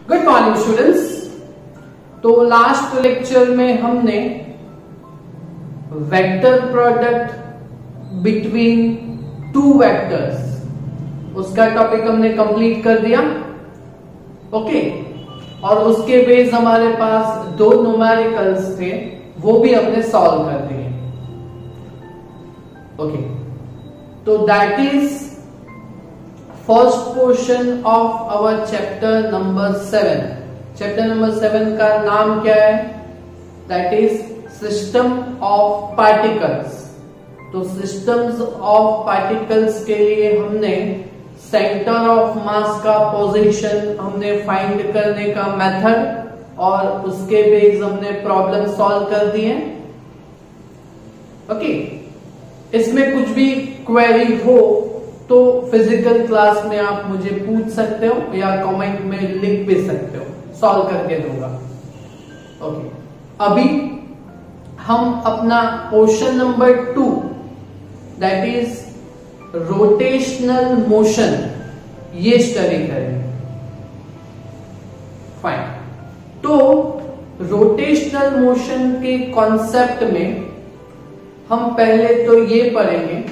Good morning students. तो last lecture में हमने vector product between two vectors उसका टॉपिक हमने कंप्लीट कर दिया। ओके, और उसके बेस हमारे पास दो न्यूमेरिकल्स थे, वो भी हमने सॉल्व कर दिए। ओके, तो that is first portion of our chapter number 7। Chapter number 7 का नाम क्या है? That is system of particles. तो सिस्टम्स ऑफ पार्टिकल्स के लिए हमने सेंटर ऑफ मास का पोजीशन हमने फाइंड करने का मेथड और उसके बेस हमने प्रॉब्लम सॉल्व कर दिए। ओके, इसमें कुछ भी क्वेरी हो तो फिजिकल क्लास में आप मुझे पूछ सकते हो या कमेंट में लिख भी सकते हो, सॉल्व करके दूंगा। ओके, अभी हम अपना portion number 2 that is rotational motion ये स्टडी करेंगे। फाइन, तो रोटेशनल मोशन के कॉन्सेप्ट में हम पहले तो ये पढ़ेंगे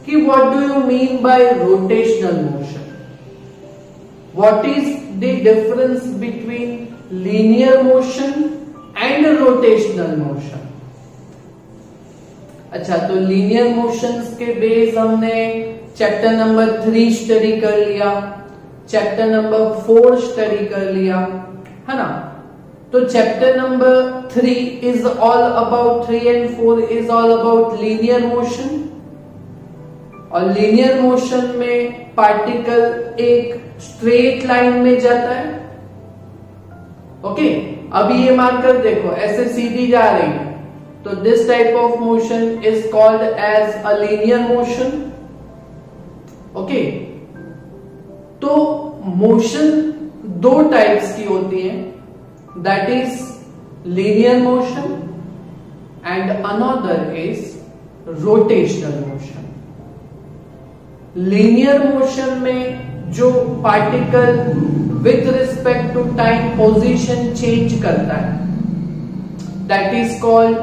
कि what do you mean by rotational motion, what is the difference between linear motion and rotational motion. अच्छा, तो लीनियर मोशंस के बेस हमने चैप्टर नंबर 3 स्टडी कर लिया, चैप्टर नंबर 4 स्टडी कर लिया, है ना। तो chapter number 3 is all about 3 and 4 is all about linear motion. और लीनियर मोशन में पार्टिकल एक स्ट्रेट लाइन में जाता है। ओके, अभी ये मार्कर देखो, ऐसे सीधी जा रही है, तो this type of motion is called as a linear motion. Okay, तो मोशन दो टाइप्स की होती है, that is linear motion and another is rotational motion. Linear motion में जो particle with respect to time position change करता है that is called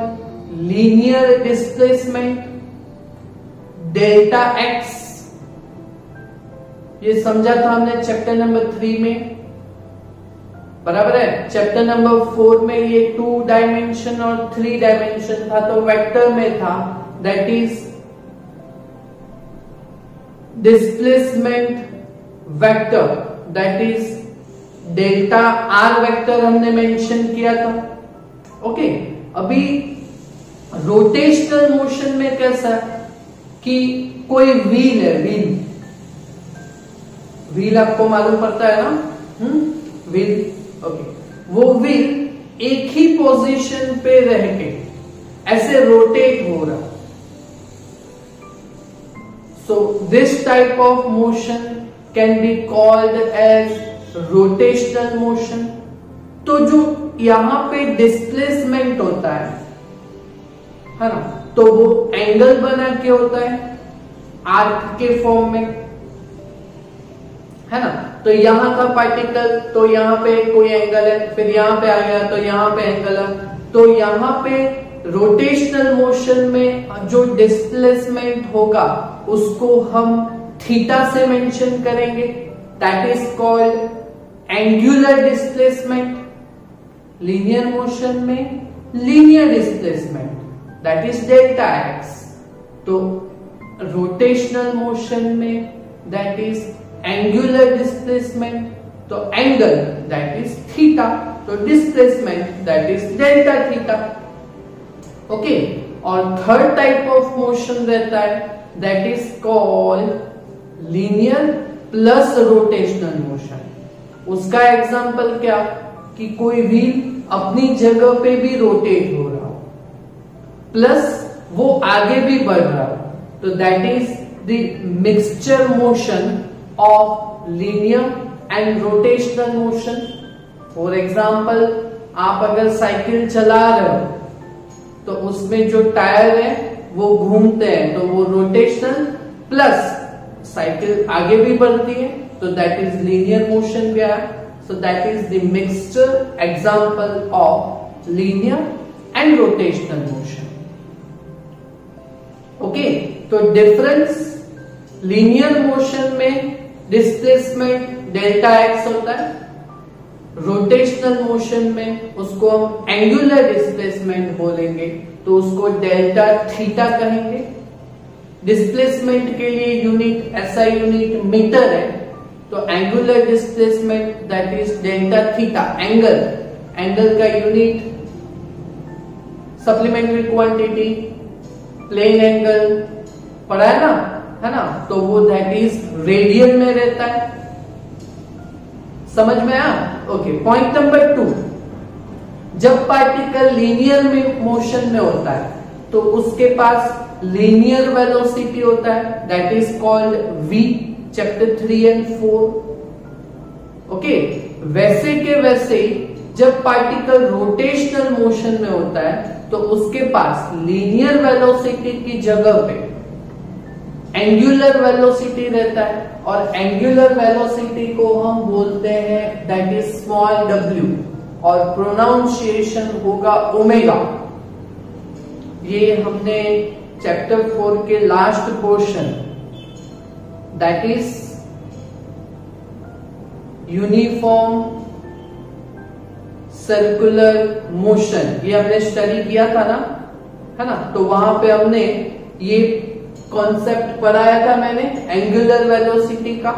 linear displacement delta x. ये समझा था हमने चैप्टर नंबर 3 में, बराबर है। चैप्टर नंबर 4 में ये 2 डायमेंशन और 3 डायमेंशन था, तो वेक्टर में था that is displacement vector, that is delta R vector हमने मेंशन किया था। ओके, अभी रोटेशनल मोशन में कैसा कि कोई व्हील है, व्हील आपको मालूम पड़ता है ना, व्हील। ओके, वो व्हील एक ही पोजीशन पे रह के ऐसे रोटेट हो रहा। So this type of motion can be called as rotational motion। तो जो यहां पे डिस्प्लेसमेंट होता है ना, तो वो एंगल बना के होता है आर्क के फॉर्म में, है ना। तो यहां का पार्टिकल, तो यहां पे कोई एंगल है, फिर यहां पे आ गया तो यहां पे एंगल है। तो यहां पे रोटेशनल मोशन में जो डिस्प्लेसमेंट होगा उसको हम थीटा से मेंशन करेंगे, that is called angular displacement. Linear motion में linear displacement that is delta x. तो रोटेशनल मोशन में दैट इज एंगुलर डिस्प्लेसमेंट, तो एंगल दैट इज थीटा, तो displacement that is delta theta. Okay, और third type of motion रहता है that is called linear plus rotational motion. उसका example क्या कि कोई व्हील अपनी जगह पे भी रोटेट हो रहा हो प्लस वो आगे भी बढ़ रहा हो, तो that is the mixture motion of linear and rotational motion. For example, आप अगर साइकिल चला रहे हो तो उसमें जो टायर है वो घूमते हैं, तो वो रोटेशनल प्लस साइकिल आगे भी बढ़ती है, तो दैट इज लीनियर मोशन गया। So that is the mixture example of linear and rotational motion. Okay, तो डिफरेंस लीनियर मोशन में डिस्प्लेसमेंट डेल्टा एक्स होता है, रोटेशनल मोशन में उसको हम एंगुलर डिस्प्लेसमेंट बोलेंगे तो उसको डेल्टा थीटा कहेंगे। डिस्प्लेसमेंट के लिए यूनिट SI यूनिट मीटर है, तो angular displacement that is delta theta. Angle का unit supplementary quantity plane angle पढ़ा है ना, तो वो दैट इज रेडियन में रहता है। समझ में आया? ओके, पॉइंट नंबर 2, जब पार्टिकल लीनियर में मोशन में होता है तो उसके पास लीनियर वेलोसिटी होता है, that is called v, chapter 3 and 4। Okay, वैसे के वैसे जब पार्टिकल रोटेशनल मोशन में होता है तो उसके पास लीनियर वेलोसिटी की जगह पे एंगुलर वेलोसिटी रहता है, और एंगुलर वेलोसिटी को हम बोलते हैं दैट इज स्मॉल w, और प्रोनाउंसिएशन होगा ओमेगा। ये हमने चैप्टर 4 के last portion that is uniform circular motion, ये हमने स्टडी किया था ना, है ना, तो वहां पे हमने ये कॉन्सेप्ट पढ़ाया था मैंने एंगुलर वेलोसिटी का,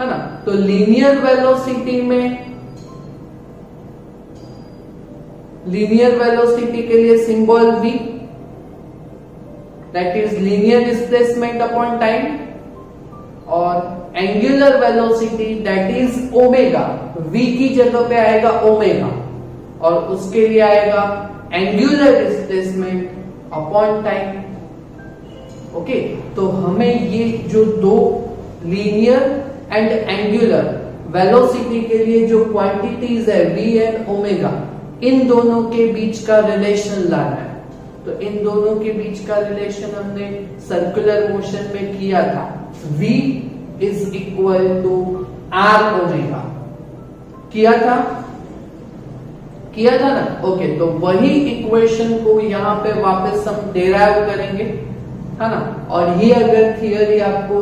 है ना। तो लीनियर वेलोसिटी में, लीनियर वेलोसिटी के लिए symbol v, that is linear displacement upon time, और angular velocity that is omega. v की जगह पे आएगा ओमेगा, और उसके लिए आएगा angular displacement upon time. Okay, तो हमें ये जो दो लीनियर एंड एंगुलर वेलोसिटी के लिए जो क्वांटिटीज है v एंड ओमेगा, इन दोनों के बीच का रिलेशन लाना है। तो इन दोनों के बीच का रिलेशन हमने सर्कुलर मोशन में किया था, v is equal to r omega. किया था ना? ओके, तो वही इक्वेशन को यहां पे वापस हम डेराइव करेंगे, है ना। और ये अगर थियरी आपको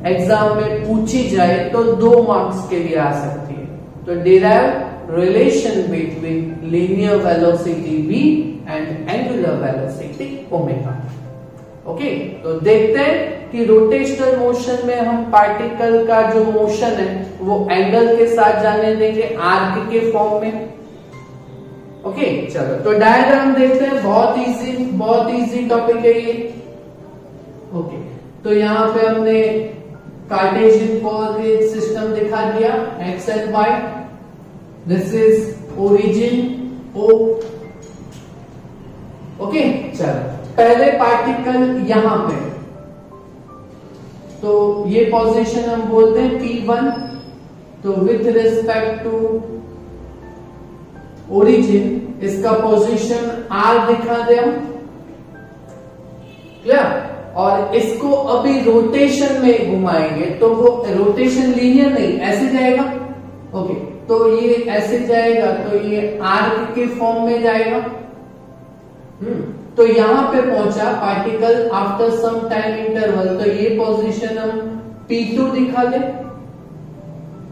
एग्जाम में पूछी जाए तो 2 मार्क्स के लिए आ सकती है। तो derive relation between linear velocity v and angular velocity omega. Okay, तो देखते हैं कि रोटेशनल मोशन में हम पार्टिकल का जो मोशन है वो एंगल के साथ जाने देंगे आर्क के फॉर्म में। ओके, चलो तो डायग्राम देखते हैं, बहुत इजी टॉपिक है ये। ओके, तो यहाँ पे हमने कार्टेशियन कोऑर्डिनेट सिस्टम दिखा दिया, x and y. This is origin O। Okay, चलो पहले पार्टिकल यहां पे, तो ये पोजीशन हम बोलते हैं P1। तो विथ रिस्पेक्ट टू ओरिजिन इसका पोजीशन R दिखा दे हम, क्लियर। और इसको अभी रोटेशन में घुमाएंगे तो वो रोटेशन लीनियर नहीं, ऐसे जाएगा। ओके, तो ये ऐसे जाएगा तो ये आर्क के फॉर्म में जाएगा। तो यहां पे पहुंचा particle after some time interval, तो ये पोजीशन हम P2 दिखा दे,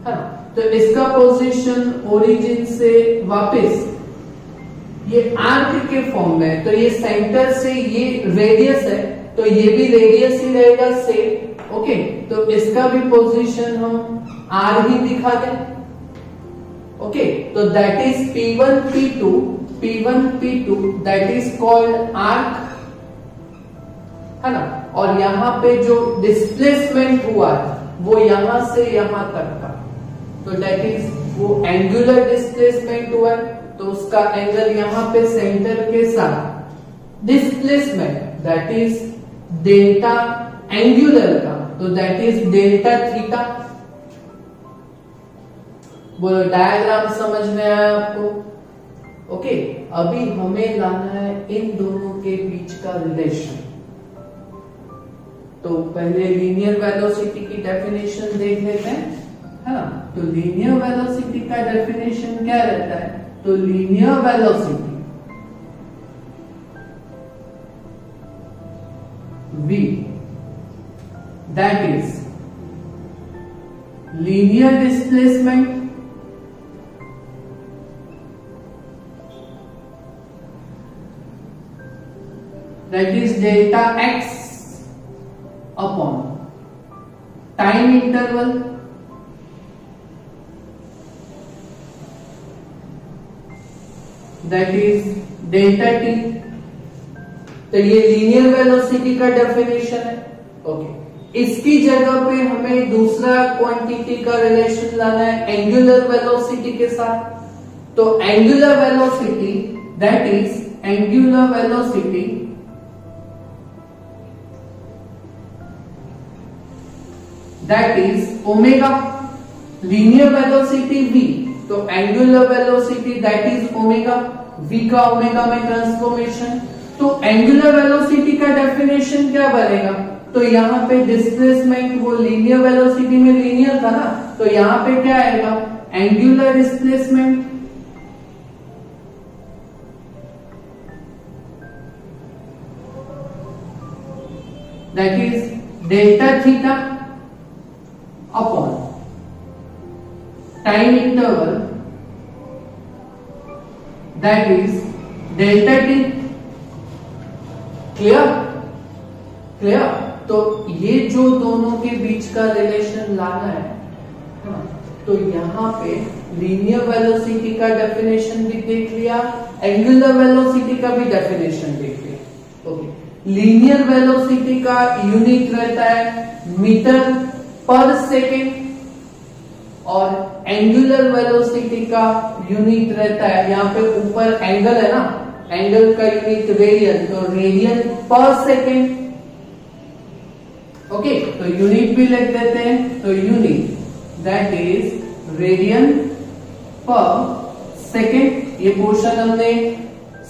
हाँ। तो इसका पोजीशन ओरिजिन से वापस ये आर्क के फॉर्म में, तो ये सेंटर से ये रेडियस है, तो ये भी रेडियस ही रहेगा सेम। ओके, तो इसका भी पोजीशन हम R ही दिखा दें। ओके, तो that is P1 P2 that is called arc, है ना। और यहां पे जो डिस्प्लेसमेंट हुआ है वो यहां से यहां तक का, तो दैट इज वो एंगुलर डिस्प्लेसमेंट हुआ है, तो उसका एंगल यहां पे सेंटर के साथ displacement that is delta angular का, तो दैट इज डेल्टा थीटा। बोलो डायग्राम समझ में आया आपको? ओके, अभी हमें लाना है इन दोनों के बीच का रिलेशन। तो पहले लीनियर वेलोसिटी की डेफिनेशन देख लेते हैं, है ना। तो लीनियर वेलोसिटी का डेफिनेशन क्या रहता है, तो linear velocity v that is linear displacement that is delta x upon time interval that is delta t। तो ये लीनियर वेलोसिटी का डेफिनेशन है। ओके, इसकी जगह पे हमें दूसरा क्वांटिटी का रिलेशन लाना है एंगुलर वेलोसिटी के साथ। तो angular velocity that is angular velocity that is omega, linear velocity v, तो angular velocity that is omega, v का ओमेगा में ट्रांसफॉर्मेशन। तो एंगुलर वेलोसिटी का डेफिनेशन क्या बनेगा, तो यहाँ पे डिस्प्लेसमेंट वो लीनियर वेलोसिटी में लीनियर था ना, तो यहाँ पे क्या आएगा angular displacement that is delta theta upon time interval that is delta T. Clear clear. तो ये जो दोनों के बीच का रिलेशन लाना है, तो यहां पे लीनियर वेलोसिटी का डेफिनेशन भी देख लिया, एंगुलर वेलोसिटी का भी डेफिनेशन देख लिया। ओके, लीनियर वेलोसिटी का यूनिट रहता है मीटर पर सेकेंड और एंगुलर वेलोसिटी का यूनिट रहता है, यहाँ पे ऊपर एंगल है ना, एंगल का यूनिट रेडियन, तो रेडियन पर सेकेंड। ओके, तो यूनिट भी लिख देते हैं, तो यूनिट दैट इज रेडियन पर सेकेंड। ये पोर्शन हमने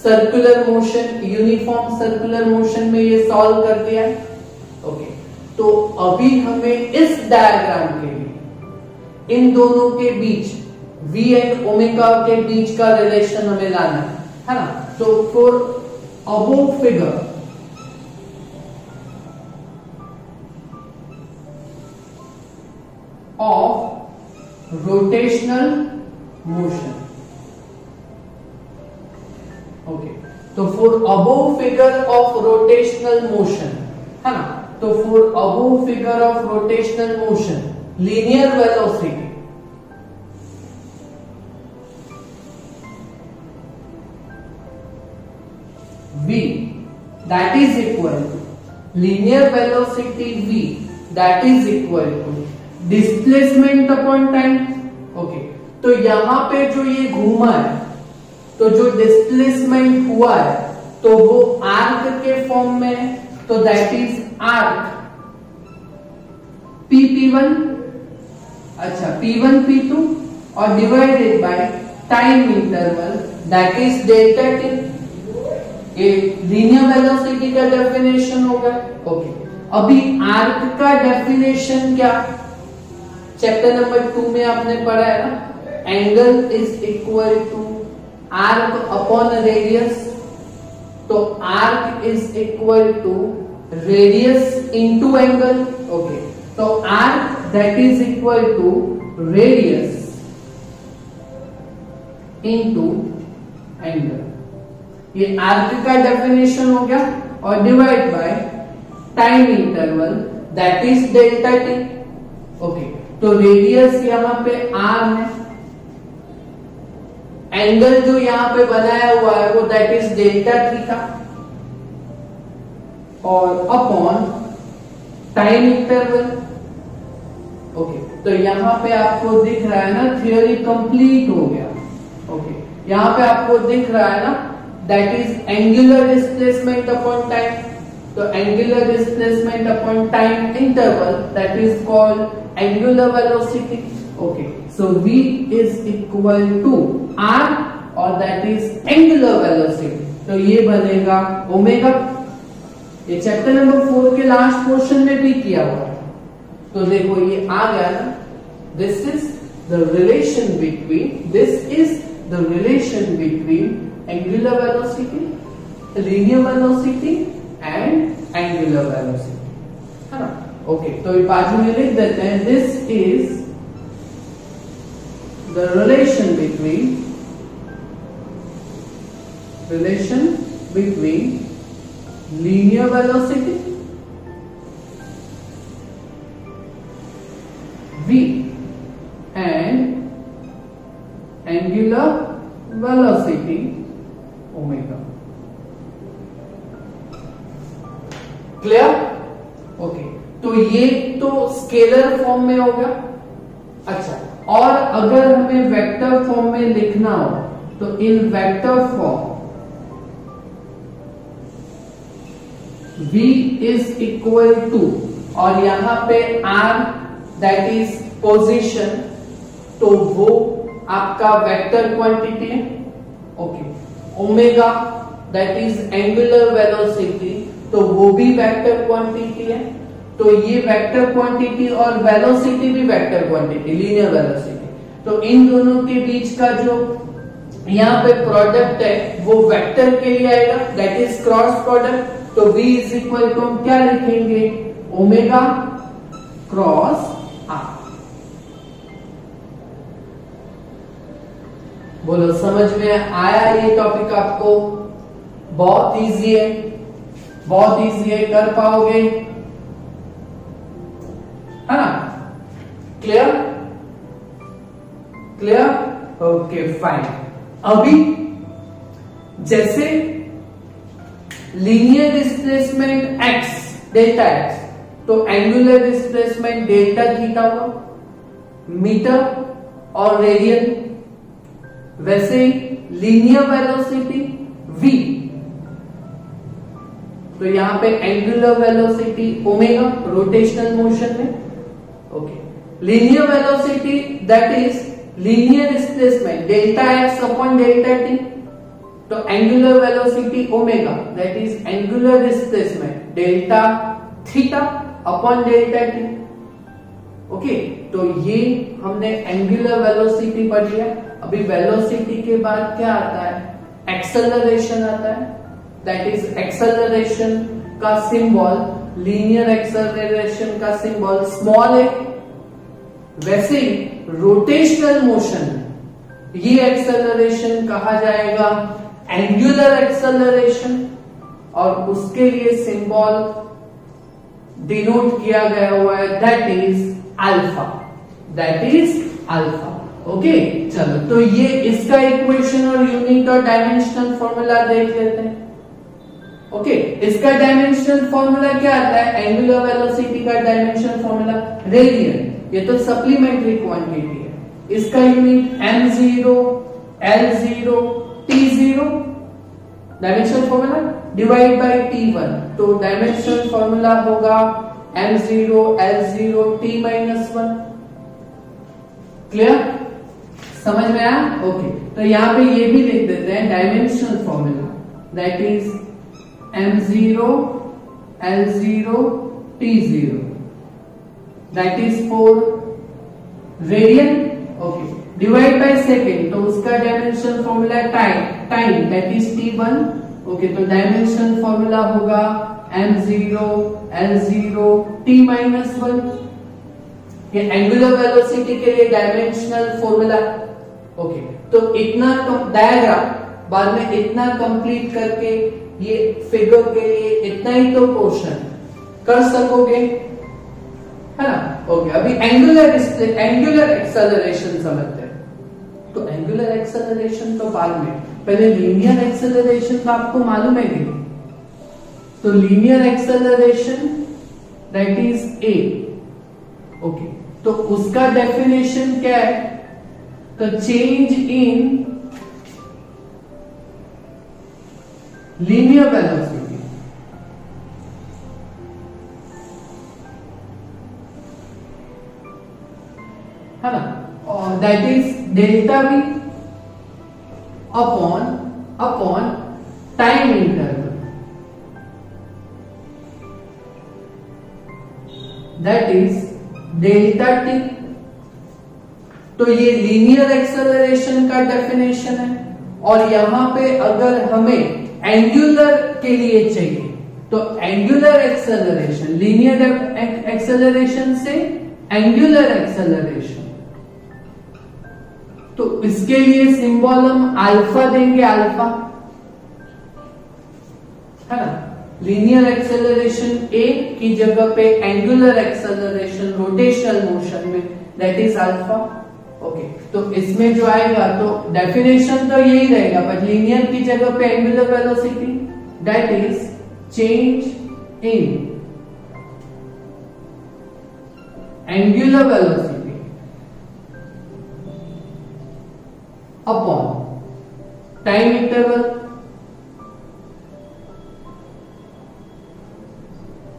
circular motion, uniform circular motion में ये सॉल्व कर दिया है। ओके, तो अभी हमें इस डायग्राम के लिए इन दोनों के बीच v एंड ओमेगा के बीच का रिलेशन हमें लाना है ना। तो for above figure of rotational motion, okay, तो for above figure of rotational motion है ना, तो for above figure of rotational motion linear velocity v that is equal to linear velocity v that is equal to displacement upon time। Okay, तो यहां पे जो ये घूमा है, तो जो डिस्प्लेसमेंट हुआ है तो वो आर्क के फॉर्म में है, तो दैट इज आर्क p1, अच्छा p1 p2 और divided by time interval that is delta t। ये लीनियर वेलोसिटी का डेफिनेशन होगा। ओके, अभी आर्क का डेफिनेशन क्या, चैप्टर नंबर 2 में आपने पढ़ा है ना, angle is equal to arc upon radius. तो arc is equal to radius into angle. Okay, तो arc that is equal to radius into angle. ये आर्क का डेफिनेशन हो गया और divide by time interval that is delta t. Okay, तो radius यहां पे r है, एंगल जो यहां पे बनाया हुआ है वो दैट इज डेल्टा थीटा और अपॉन टाइम इंटरवल। ओके, तो यहां पे आपको दिख रहा है ना, थ्योरी कंप्लीट हो गया। ओके, यहां पे आपको दिख रहा है ना, that is angular displacement upon time. तो angular displacement upon time interval that is called angular velocity. Okay, so v is equal to r और दैट इज एंगुलर वेलोसिटी। तो ये बनेगा ओमेगा। ये चैप्टर नंबर 4 के लास्ट पोर्शन में भी किया हुआ है। तो देखो ये आ गया ना, This is the relation between angular velocity, linear velocity and angular velocity, है ना? ओके, तो बाजू में लिख देते हैं, this is the relation between linear velocity v and angular velocity omega. Clear? Okay, तो ये तो स्केलर फॉर्म में हो गया. अच्छा, और अगर हमें वेक्टर फॉर्म में लिखना हो तो in vector form v is equal to, और यहां पे r दैट इज पोजीशन, तो वो आपका वेक्टर क्वांटिटी है. Okay, omega that is angular velocity, तो वो भी वेक्टर क्वांटिटी है. तो ये वेक्टर क्वांटिटी और वेलोसिटी भी वेक्टर क्वांटिटी, लीनियर वेलोसिटी. तो इन दोनों के बीच का जो यहाँ पे प्रोडक्ट है वो वेक्टर के लिए आएगा, दैट इज क्रॉस प्रोडक्ट. तो v इज इक्वल टू हम क्या लिखेंगे, ओमेगा क्रॉस r. बोलो समझ में आया ये टॉपिक आपको? बहुत इजी है, बहुत इजी है, कर पाओगे, है ना? क्लियर? क्लियर? Okay fine. अभी जैसे linear displacement x, delta x, तो एंगुलर डिस्प्लेसमेंट डेल्टा थीटा हुआ, मीटर और रेडियन. वैसे ही लीनियर वेलोसिटी v, तो यहां पे angular velocity omega, rotational motion में. Okay, linear velocity that is linear displacement delta x upon delta t, तो angular velocity omega that is angular displacement delta theta upon delta t. Okay, तो ये हमने angular velocity पढ़ लिया. अभी velocity के बाद क्या आता है, एक्सेलरेशन आता है, दैट इज एक्सेलरेशन का सिंबल, लीनियर एक्सेलरेशन का सिंबल स्मॉल है. वैसे ही रोटेशनल मोशन, ये एक्सेलरेशन कहा जाएगा एंगुलर एक्सेलरेशन, और उसके लिए सिंबल डिनोट किया गया हुआ है, that is alpha, that is alpha. Okay, चलो, तो ये इसका इक्वेशन और यूनिट और डायमेंशनल फॉर्मूला देख लेते हैं. ओके, इसका डायमेंशनल फॉर्मूला क्या आता है, एंगुलर वेलोसिटी का डायमेंशनल फॉर्मूला रेडियन, ये तो सप्लीमेंट्री क्वांटिटी है. इसका unit m0, l0, t0, dimensional formula divide by t1, तो डायमेंशनल फॉर्मूला होगा m0, l0, t-1. क्लियर? समझ में आया? ओके, तो यहां पे ये भी लिख देते हैं dimensional formula, that is m0, l0, t0, that is for radian. Okay, divide by second, तो उसका dimensional formula time that is t1. Okay, तो डायमेंशनल फॉर्मूला होगा m0, l0, t-1. ये एंगुलर वेलोसिटी के लिए डायमेंशनल फॉर्मूला. ओके, तो इतना diagram बाद में इतना कंप्लीट करके ये फिगर के लिए इतना ही तो पोर्शन कर सकोगे, है ना? ओके, अभी एंगुलर एक्सेलरेशन समझते हैं. तो एंगुलर एक्सेलरेशन तो बाद में, पहले लीनियर एक्सेलरेशन तो आपको मालूम है कि, तो linear acceleration that is a. Okay, तो उसका डेफिनेशन क्या है, तो चेंज इन लीनियर वेलोसिटी, है ना, और that is delta we upon time interval, that is delta T तो ये लीनियर एक्सेलरेशन का डेफिनेशन है। और यहां पे अगर हमें एंगुलर के लिए चाहिए तो एंगुलर एक्सेलरेशन, लीनियर एक्सेलरेशन से एंगुलर एक्सेलरेशन, तो इसके लिए सिंबल हम अल्फा देंगे, अल्फा, है ना। लीनियर एक्सेलरेशन ए की जगह पे एंगुलर एक्सेलरेशन रोटेशनल मोशन में, दैट इज अल्फा। ओके, तो इसमें जो आएगा तो डेफिनेशन तो यही रहेगा, बट लीनियर की जगह पे angular velocity, that is change in angular velocity upon time interval.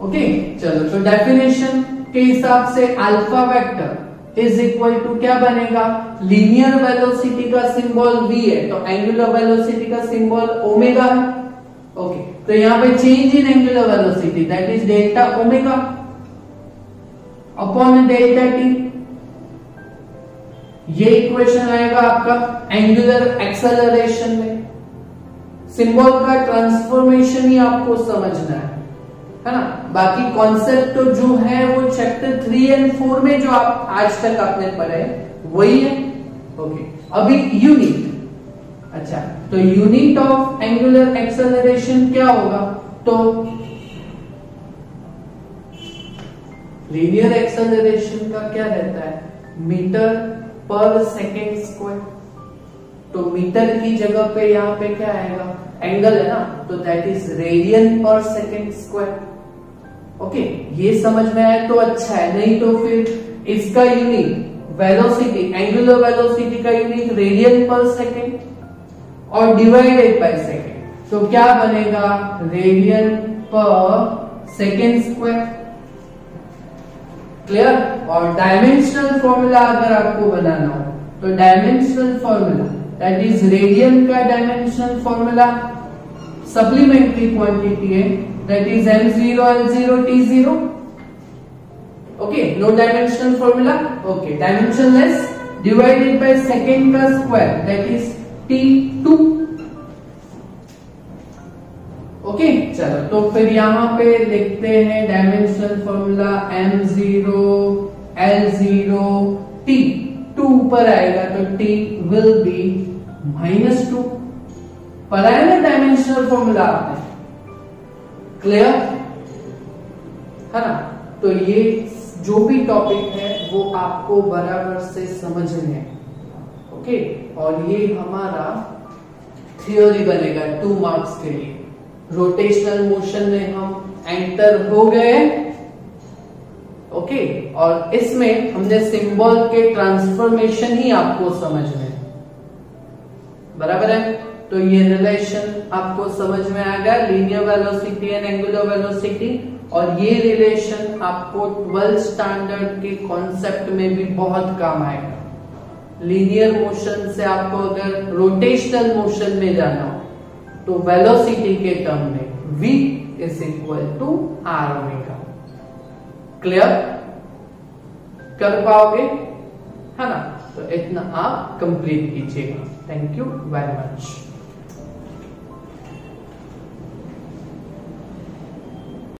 Okay, चलो, तो डेफिनेशन के हिसाब से alpha vector is equal to क्या बनेगा, लीनियर वेलोसिटी का सिंबल v है तो एंगुलर वेलोसिटी का सिंबल ओमेगा है। ओके, तो यहां पे change in angular velocity that is delta omega upon delta t. ये इक्वेशन आएगा आपका एंगुलर एक्सेलरेशन में। सिंबल का ट्रांसफॉर्मेशन ही आपको समझना है ना। बाकी कॉन्सेप्ट तो जो है वो चैप्टर 3 और 4 में जो आप आज तक आपने पढ़े वही है। ओके, अभी यूनिट, अच्छा, तो यूनिट ऑफ एंगुलर एक्सेलरेशन क्या होगा, तो लीनियर एक्सेलरेशन का क्या रहता है, मीटर पर सेकेंड स्क्वायर। तो मीटर की जगह पे यहाँ पे क्या आएगा, एंगल है ना, तो दैट इज रेडियन पर सेकेंड स्क्वायर। ओके, ये समझ में आया तो अच्छा है, नहीं तो फिर इसका यूनिट वेलोसिटी, एंगुलर वेलोसिटी का यूनिट रेडियन पर सेकेंड और डिवाइडेड बाय सेकेंड, तो क्या बनेगा, रेडियन पर सेकेंड स्क्वायर। क्लियर। और डायमेंशनल फॉर्मूला अगर आपको बनाना हो तो dimensional formula that is radian का डायमेंशनल फॉर्मूला सप्लीमेंट्री क्वांटिटी है, that is m0 l0 t0। Okay, no dimensional formula. Okay, dimensionless divided by second का square that is t2। Okay, चलो, तो फिर यहां पे लिखते हैं dimensional formula m0 l0 t, 2 ऊपर आएगा तो t विल बी -2। पढ़ा है ना डायमेंशनल फॉर्मूला आपने, क्लियर है ना। तो ये जो भी टॉपिक है वो आपको बराबर से समझने हैं। ओके, और ये हमारा थ्योरी बनेगा 2 मार्क्स के लिए। रोटेशनल मोशन में हम एंटर हो गए। ओके, और इसमें हमने सिंबल के ट्रांसफॉर्मेशन ही आपको समझना है, बराबर है। तो ये रिलेशन आपको समझ में आ गया, linear velocity and angular velocity. और ये रिलेशन आपको 12th स्टैंडर्ड के कॉन्सेप्ट में भी बहुत काम आएगा। लीनियर मोशन से आपको अगर रोटेशनल मोशन में जाना हो तो वेलोसिटी के टर्म में v is equal to r omega. Clear कर पाओगे, है ना। तो इतना आप कंप्लीट कीजिएगा। Thank you very much.